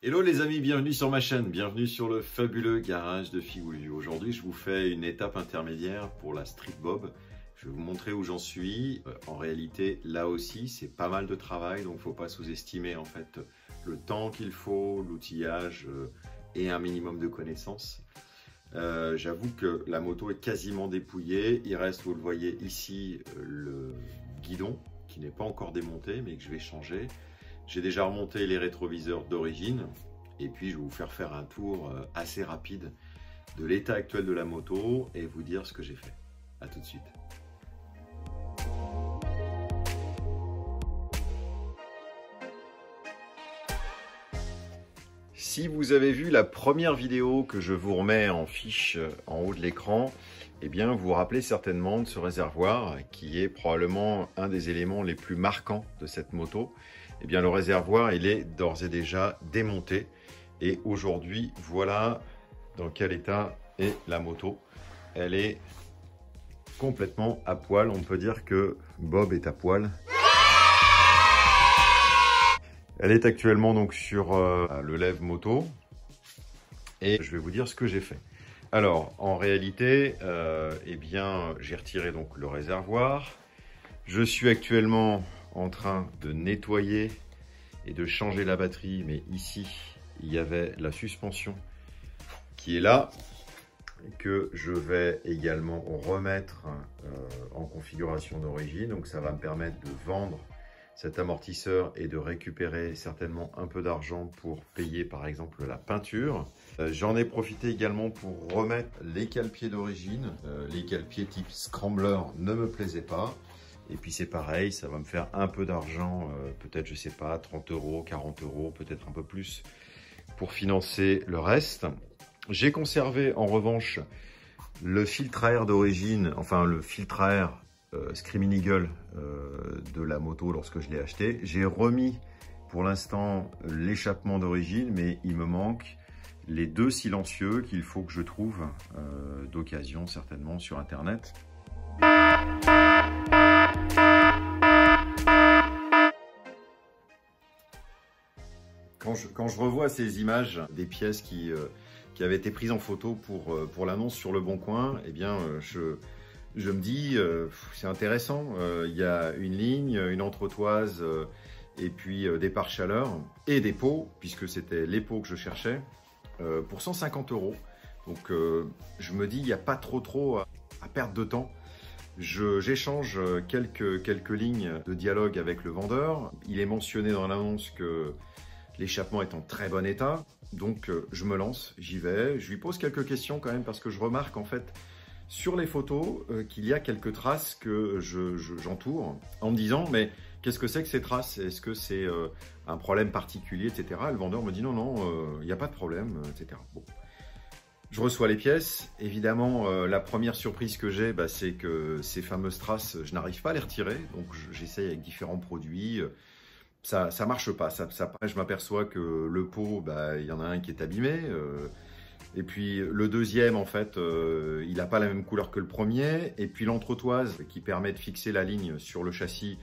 Hello les amis, bienvenue sur ma chaîne, bienvenue sur le fabuleux garage de Figoulu. Aujourd'hui je vous fais une étape intermédiaire pour la Street Bob. Je vais vous montrer où j'en suis. En réalité là aussi c'est pas mal de travail, donc il ne faut pas sous-estimer en fait le temps qu'il faut, l'outillage et un minimum de connaissances. J'avoue que la moto est quasiment dépouillée. Il reste, vous le voyez ici, le guidon qui n'est pas encore démonté mais que je vais changer. J'ai déjà remonté les rétroviseurs d'origine et puis je vais vous faire un tour assez rapide de l'état actuel de la moto et vous dire ce que j'ai fait. A tout de suite. Si vous avez vu la première vidéo que je vous remets en fiche en haut de l'écran, eh bien vous vous rappelez certainement de ce réservoir qui est probablement un des éléments les plus marquants de cette moto. Eh bien le réservoir il est d'ores et déjà démonté et aujourd'hui voilà dans quel état est la moto. Elle est complètement à poil, on peut dire que Bob est à poil. Elle est actuellement donc sur le lève moto et je vais vous dire ce que j'ai fait. Alors en réalité, eh bien j'ai retiré donc le réservoir. Je suis actuellement en train de nettoyer et de changer la batterie, mais ici il y avait la suspension qui est là que je vais également remettre en configuration d'origine, donc ça va me permettre de vendre cet amortisseur et de récupérer certainement un peu d'argent pour payer par exemple la peinture. J'en ai profité également pour remettre les cale-pieds d'origine. Les cale-pieds type Scrambler ne me plaisaient pas. Et puis c'est pareil, ça va me faire un peu d'argent, peut-être je sais pas, 30 €, 40 €, peut-être un peu plus pour financer le reste. J'ai conservé en revanche le filtre à air d'origine, enfin le filtre à air Screaming Eagle de la moto lorsque je l'ai acheté. J'ai remis pour l'instant l'échappement d'origine, mais il me manque les deux silencieux qu'il faut que je trouve d'occasion certainement sur internet. Quand je revois ces images des pièces qui avaient été prises en photo pour l'annonce sur Le Bon Coin, eh bien je me dis c'est intéressant, il y a une ligne, une entretoise et puis des pare-chaleurs et des pots, puisque c'était les pots que je cherchais, pour 150 €. Donc je me dis il n'y a pas trop à perdre de temps. J'échange quelques lignes de dialogue avec le vendeur. Il est mentionné dans l'annonce que l'échappement est en très bon état. Donc je me lance, j'y vais. Je lui pose quelques questions quand même parce que je remarque en fait sur les photos qu'il y a quelques traces que j'entoure en me disant mais qu'est-ce que c'est que ces traces? Est-ce que c'est un problème particulier, etc. Le vendeur me dit non, il n'y a pas de problème, etc. Bon. Je reçois les pièces. Évidemment, la première surprise que j'ai, c'est que ces fameuses traces, je n'arrive pas à les retirer. Donc, j'essaye avec différents produits. Ça marche pas. Je m'aperçois que le pot, il y en a un qui est abîmé. Et puis, le deuxième, en fait, il n'a pas la même couleur que le premier. Et puis, l'entretoise qui permet de fixer la ligne sur le châssis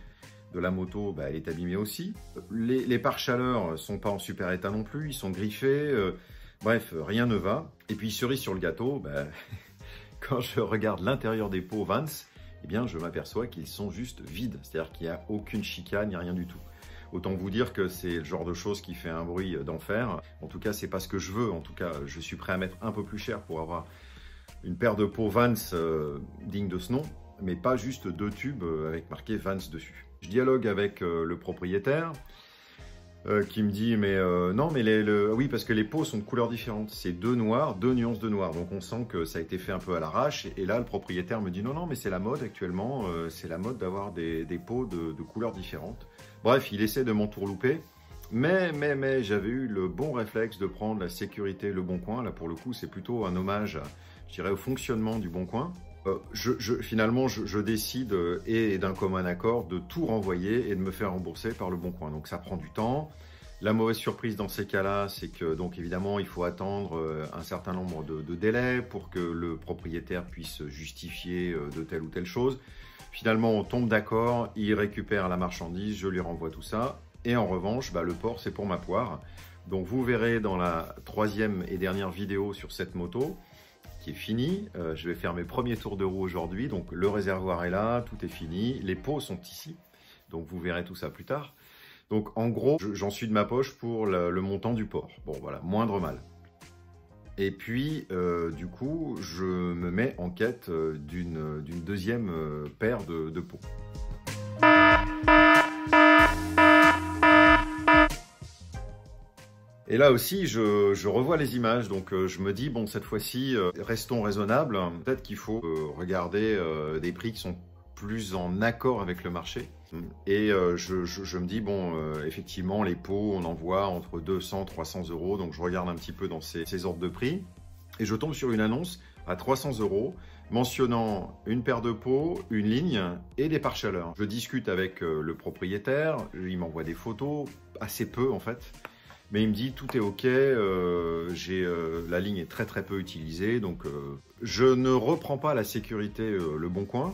de la moto, elle est abîmée aussi. Les pare-chaleurs ne sont pas en super état non plus. Ils sont griffés. Bref, rien ne va. Et puis, cerise sur le gâteau, quand je regarde l'intérieur des pots Vans, eh bien, je m'aperçois qu'ils sont juste vides. C'est-à-dire qu'il n'y a aucune chicane, il n'y a rien du tout. Autant vous dire que c'est le genre de chose qui fait un bruit d'enfer. En tout cas, c'est pas ce que je veux. En tout cas, je suis prêt à mettre un peu plus cher pour avoir une paire de pots Vans digne de ce nom, mais pas juste deux tubes avec marqué Vans dessus. Je dialogue avec le propriétaire. Qui me dit mais non mais oui parce que les pots sont de couleurs différentes, c'est deux noirs, deux nuances de noir, donc on sent que ça a été fait un peu à l'arrache et là le propriétaire me dit non mais c'est la mode actuellement, c'est la mode d'avoir des pots de couleurs différentes. Bref, il essaie de m'entourlouper, mais j'avais eu le bon réflexe de prendre la sécurité Le Bon Coin. Là pour le coup c'est plutôt un hommage, je dirais, au fonctionnement du Bon Coin. Finalement, je décide, et d'un commun accord, de tout renvoyer et de me faire rembourser par Le Bon Coin. Donc ça prend du temps. La mauvaise surprise dans ces cas-là, c'est que donc évidemment, il faut attendre un certain nombre de délais pour que le propriétaire puisse justifier de telle ou telle chose. Finalement, on tombe d'accord, il récupère la marchandise, je lui renvoie tout ça. Et en revanche, le port, c'est pour ma poire. Donc vous verrez dans la troisième et dernière vidéo sur cette moto, qui est finie. Je vais faire mes premiers tours de roue aujourd'hui. Donc le réservoir est là, tout est fini. Les pots sont ici. Donc vous verrez tout ça plus tard. Donc en gros, j'en suis de ma poche pour le montant du port. Bon voilà, moindre mal. Et puis du coup, je me mets en quête d'une deuxième paire de pots. Et là aussi, je revois les images, donc je me dis, bon, cette fois-ci, restons raisonnables. Peut-être qu'il faut regarder des prix qui sont plus en accord avec le marché. Et je me dis, bon, effectivement, les pots, on en voit entre 200 et 300 €. Donc je regarde un petit peu dans ces ordres de prix. Et je tombe sur une annonce à 300 € mentionnant une paire de pots, une ligne et des pare-chaleurs. Je discute avec le propriétaire, il m'envoie des photos, assez peu en fait. Mais il me dit tout est ok, la ligne est très peu utilisée, donc je ne reprends pas la sécurité Le Bon Coin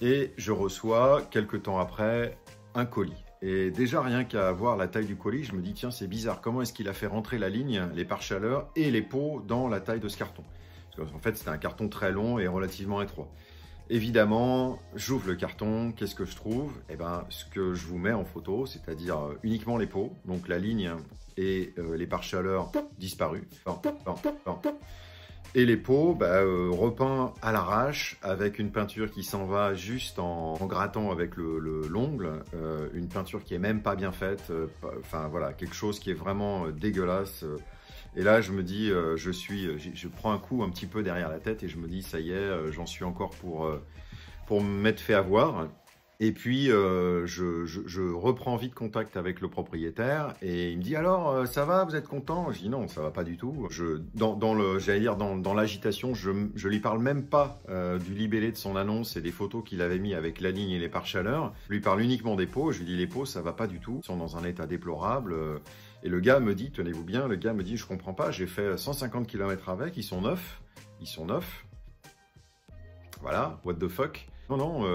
et je reçois quelques temps après un colis. Et déjà rien qu'à voir la taille du colis, je me dis tiens c'est bizarre, comment est-ce qu'il a fait rentrer la ligne, les pare-chaleurs et les pots dans la taille de ce carton? Parce qu'en fait c'était un carton très long et relativement étroit. Évidemment, j'ouvre le carton, qu'est-ce que je trouve? Eh ben, ce que je vous mets en photo, c'est-à-dire uniquement les pots, donc la ligne et les pare-chaleurs disparus. Et les pots repeints à l'arrache avec une peinture qui s'en va juste en grattant avec l'ongle, une peinture qui est même pas bien faite, enfin voilà, quelque chose qui est vraiment dégueulasse. Et là, je me dis, je prends un coup un petit peu derrière la tête et je me dis, ça y est, j'en suis encore pour me mettre fait avoir. Et puis, je reprends vite contact avec le propriétaire et il me dit, alors, ça va, vous êtes content? Je dis, non, ça va pas du tout. Dans l'agitation, je lui parle même pas du libellé de son annonce et des photos qu'il avait mis avec la ligne et les pare-chaleurs. Je lui parle uniquement des pots. Je lui dis, les pots, ça va pas du tout. Ils sont dans un état déplorable. Et le gars me dit, tenez-vous bien, le gars me dit, je comprends pas, j'ai fait 150 km avec, ils sont neufs. Voilà, what the fuck. Non,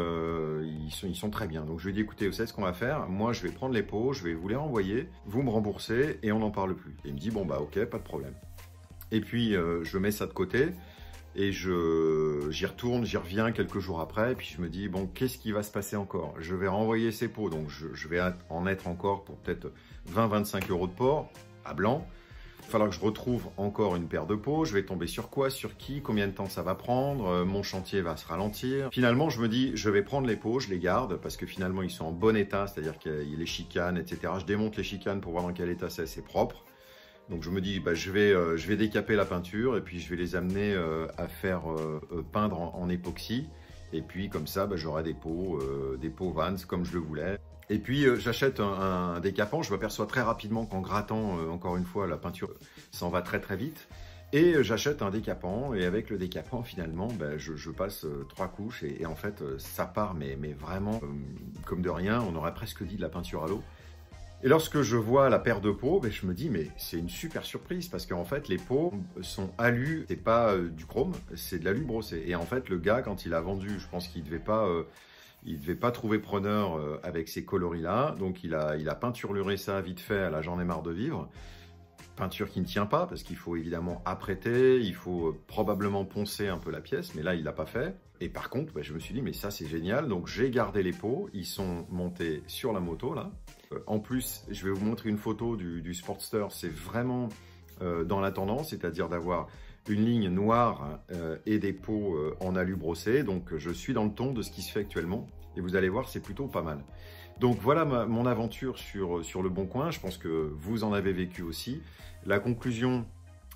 ils sont très bien. Donc je lui ai dit, écoutez, vous savez ce qu'on va faire? Moi, je vais prendre les pots, je vais vous les renvoyer, vous me remboursez et on n'en parle plus. Et il me dit, bon bah ok, pas de problème. Et puis je mets ça de côté et j'y retourne, j'y reviens quelques jours après. Et puis je me dis, bon, qu'est-ce qui va se passer encore? Je vais renvoyer ces pots, donc je vais en être encore pour peut-être 20-25 € de port à blanc. Il va falloir que je retrouve encore une paire de pots. Je vais tomber sur quoi, sur qui, combien de temps ça va prendre, mon chantier va se ralentir. Finalement, je me dis, je vais prendre les pots, je les garde parce que finalement, ils sont en bon état, c'est-à-dire qu'il y a les chicanes, etc. Je démonte les chicanes pour voir dans quel état c'est propre. Donc je me dis, bah, je vais décaper la peinture et puis je vais les amener à faire peindre en époxy. Et puis comme ça, bah, j'aurai des pots Vans comme je le voulais. Et puis j'achète un décapant, je m'aperçois très rapidement qu'en grattant, encore une fois, la peinture s'en va très vite. Et j'achète un décapant et avec le décapant finalement, je passe 3 couches et en fait ça part mais vraiment comme de rien, on aurait presque dit de la peinture à l'eau. Et lorsque je vois la paire de pots, je me dis mais c'est une super surprise parce qu'en fait les pots sont alu, c'est pas du chrome, c'est de l'alu brossé. Et en fait le gars quand il a vendu, je pense qu'il devait pas trouver preneur avec ces coloris-là, donc il a peinturluré ça vite fait à la j'en ai marre de vivre. Peinture qui ne tient pas parce qu'il faut évidemment apprêter, il faut probablement poncer un peu la pièce, mais là il l'a pas fait. Et par contre, je me suis dit mais ça c'est génial, donc j'ai gardé les pots, ils sont montés sur la moto là. En plus, je vais vous montrer une photo du Sportster, c'est vraiment dans la tendance, c'est-à-dire d'avoir une ligne noire et des pots en alu brossé. Donc je suis dans le ton de ce qui se fait actuellement et vous allez voir, c'est plutôt pas mal. Donc voilà mon aventure sur Le Bon Coin, je pense que vous en avez vécu aussi. La conclusion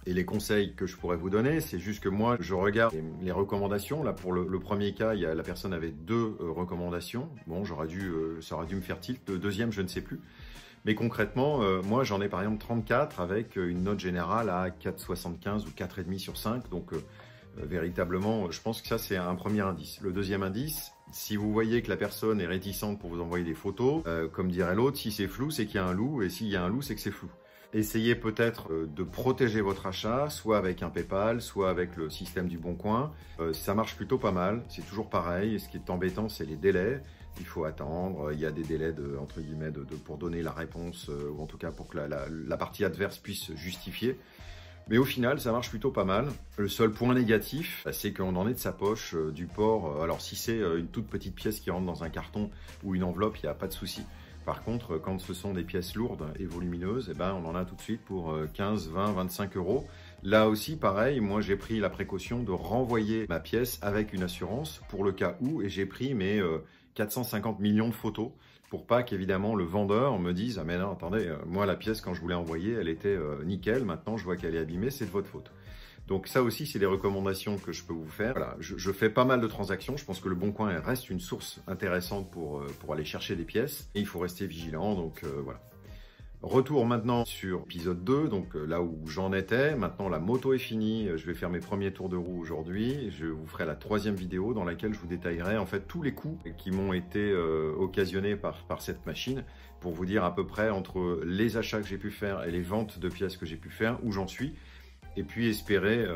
et les conseils que je pourrais vous donner, c'est juste que moi, je regarde les recommandations. Là, pour le premier cas, la personne avait 2 recommandations. Bon, ça aurait dû me faire tilt. Le deuxième, je ne sais plus. Mais concrètement, moi, j'en ai par exemple 34 avec une note générale à 4,75 ou 4,5 sur 5. Donc, véritablement, je pense que ça, c'est un premier indice. Le deuxième indice, si vous voyez que la personne est réticente pour vous envoyer des photos, comme dirait l'autre, si c'est flou, c'est qu'il y a un loup. Et s'il y a un loup, c'est que c'est flou. Essayez peut-être de protéger votre achat, soit avec un PayPal, soit avec le système du Bon Coin. Ça marche plutôt pas mal, c'est toujours pareil. Et ce qui est embêtant, c'est les délais. Il faut attendre, il y a des délais entre guillemets pour donner la réponse, ou en tout cas pour que la partie adverse puisse justifier. Mais au final, ça marche plutôt pas mal. Le seul point négatif, c'est qu'on en est de sa poche, du port. Alors si c'est une toute petite pièce qui rentre dans un carton ou une enveloppe, il n'y a pas de souci. Par contre, quand ce sont des pièces lourdes et volumineuses, eh ben, on en a tout de suite pour 15, 20, 25 euros. Là aussi, pareil, moi j'ai pris la précaution de renvoyer ma pièce avec une assurance pour le cas où, et j'ai pris mes 450 millions de photos pour pas qu'évidemment le vendeur me dise « Ah mais non, attendez, moi la pièce quand je voulais envoyer, elle était nickel, maintenant je vois qu'elle est abîmée, c'est de votre faute ». Donc ça aussi, c'est des recommandations que je peux vous faire. Voilà, je fais pas mal de transactions. Je pense que le Bon Coin reste une source intéressante pour aller chercher des pièces. Et il faut rester vigilant, donc voilà. Retour maintenant sur épisode 2, donc là où j'en étais. Maintenant, la moto est finie. Je vais faire mes premiers tours de roue aujourd'hui. Je vous ferai la 3e vidéo dans laquelle je vous détaillerai en fait tous les coûts qui m'ont été occasionnés par cette machine pour vous dire à peu près entre les achats que j'ai pu faire et les ventes de pièces que j'ai pu faire, où j'en suis. Et puis espérer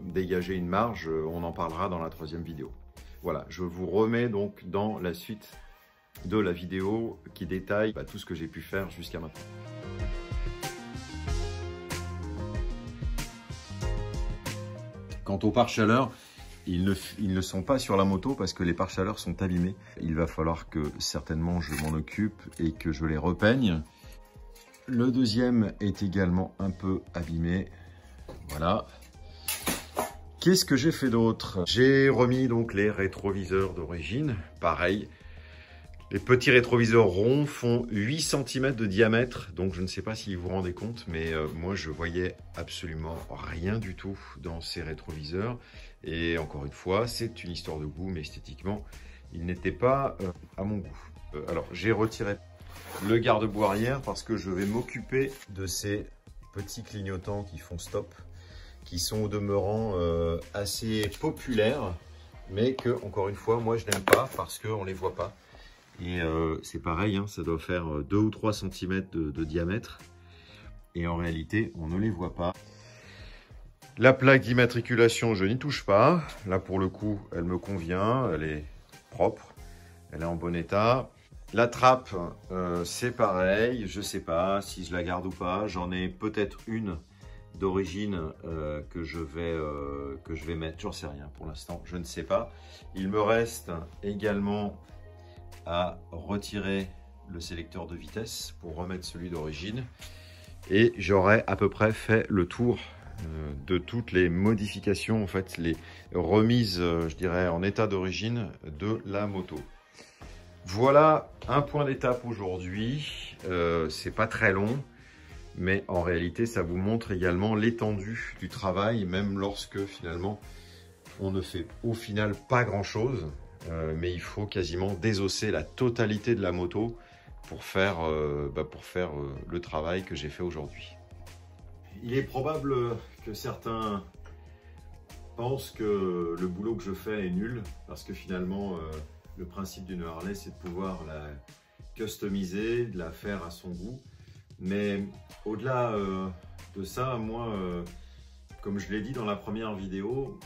dégager une marge, on en parlera dans la 3e vidéo. Voilà, je vous remets donc dans la suite de la vidéo qui détaille tout ce que j'ai pu faire jusqu'à maintenant. Quant aux pare-chaleurs, ils ne sont pas sur la moto parce que les pare-chaleurs sont abîmés. Il va falloir que certainement je m'en occupe et que je les repeigne. Le deuxième est également un peu abîmé. Voilà. Qu'est-ce que j'ai fait d'autre? J'ai remis donc les rétroviseurs d'origine. Pareil. Les petits rétroviseurs ronds font 8 cm de diamètre. Donc je ne sais pas si vous vous rendez compte, mais moi je voyais absolument rien du tout dans ces rétroviseurs. Et encore une fois, c'est une histoire de goût, mais esthétiquement, ils n'étaient pas à mon goût. Alors j'ai retiré le garde-boue arrière parce que je vais m'occuper de ces petits clignotants qui font stop, qui sont au demeurant assez populaires, mais que, encore une fois, moi je n'aime pas parce qu'on ne les voit pas. Et c'est pareil, hein, ça doit faire 2 ou 3 cm de diamètre. Et en réalité, on ne les voit pas. La plaque d'immatriculation, je n'y touche pas. Là, pour le coup, elle me convient. Elle est propre. Elle est en bon état. La trappe, c'est pareil. Je ne sais pas si je la garde ou pas. J'en ai peut-être une d'origine que je vais mettre. J'en sais rien pour l'instant. Je ne sais pas. Il me reste également à retirer le sélecteur de vitesse pour remettre celui d'origine. Et j'aurai à peu près fait le tour de toutes les modifications, en fait, les remises, je dirais, en état d'origine de la moto. Voilà un point d'étape aujourd'hui. C'est pas très long, mais en réalité, ça vous montre également l'étendue du travail, même lorsque finalement, on ne fait au final pas grand-chose. Mais il faut quasiment désosser la totalité de la moto pour faire, le travail que j'ai fait aujourd'hui. Il est probable que certains pensent que le boulot que je fais est nul parce que finalement le principe d'une Harley c'est de pouvoir la customiser, de la faire à son goût. Mais au-delà de ça, moi, comme je l'ai dit dans la première vidéo,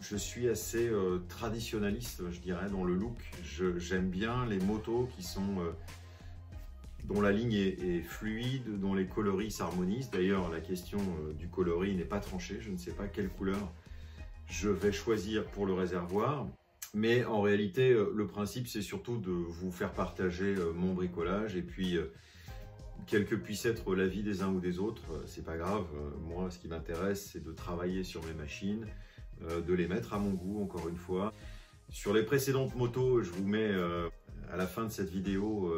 je suis assez traditionnaliste, je dirais, dans le look. J'aime bien les motos qui sont, dont la ligne est fluide, dont les coloris s'harmonisent. D'ailleurs, la question du coloris n'est pas tranchée. Je ne sais pas quelle couleur je vais choisir pour le réservoir. Mais en réalité, le principe, c'est surtout de vous faire partager mon bricolage. Et puis, quel que puisse être l'avis des uns ou des autres, c'est pas grave. Moi, ce qui m'intéresse, c'est de travailler sur mes machines, de les mettre à mon goût, encore une fois. Sur les précédentes motos, je vous mets à la fin de cette vidéo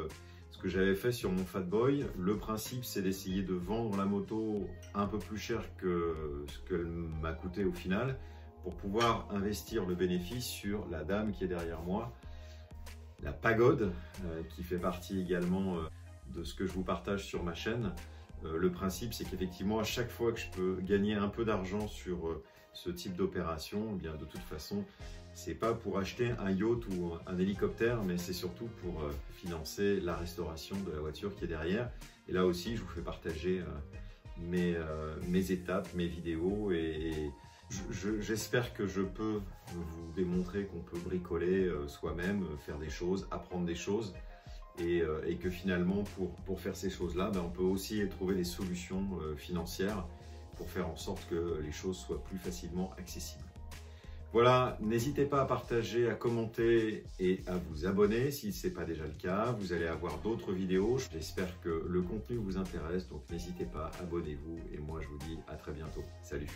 ce que j'avais fait sur mon Fat Boy. Le principe, c'est d'essayer de vendre la moto un peu plus cher que ce qu'elle m'a coûté au final, pour pouvoir investir le bénéfice sur la dame qui est derrière moi, la Pagode, qui fait partie également de ce que je vous partage sur ma chaîne. Le principe, c'est qu'effectivement, à chaque fois que je peux gagner un peu d'argent sur ce type d'opération, eh bien de toute façon, c'est pas pour acheter un yacht ou un hélicoptère, mais c'est surtout pour financer la restauration de la voiture qui est derrière. Et là aussi, je vous fais partager mes étapes, mes vidéos et j'espère que je peux vous démontrer qu'on peut bricoler soi-même, faire des choses, apprendre des choses et que finalement pour faire ces choses-là, on peut aussi trouver des solutions financières pour faire en sorte que les choses soient plus facilement accessibles. Voilà, n'hésitez pas à partager, à commenter et à vous abonner si ce n'est pas déjà le cas. Vous allez avoir d'autres vidéos. J'espère que le contenu vous intéresse, donc n'hésitez pas, abonnez-vous et moi je vous dis à très bientôt. Salut!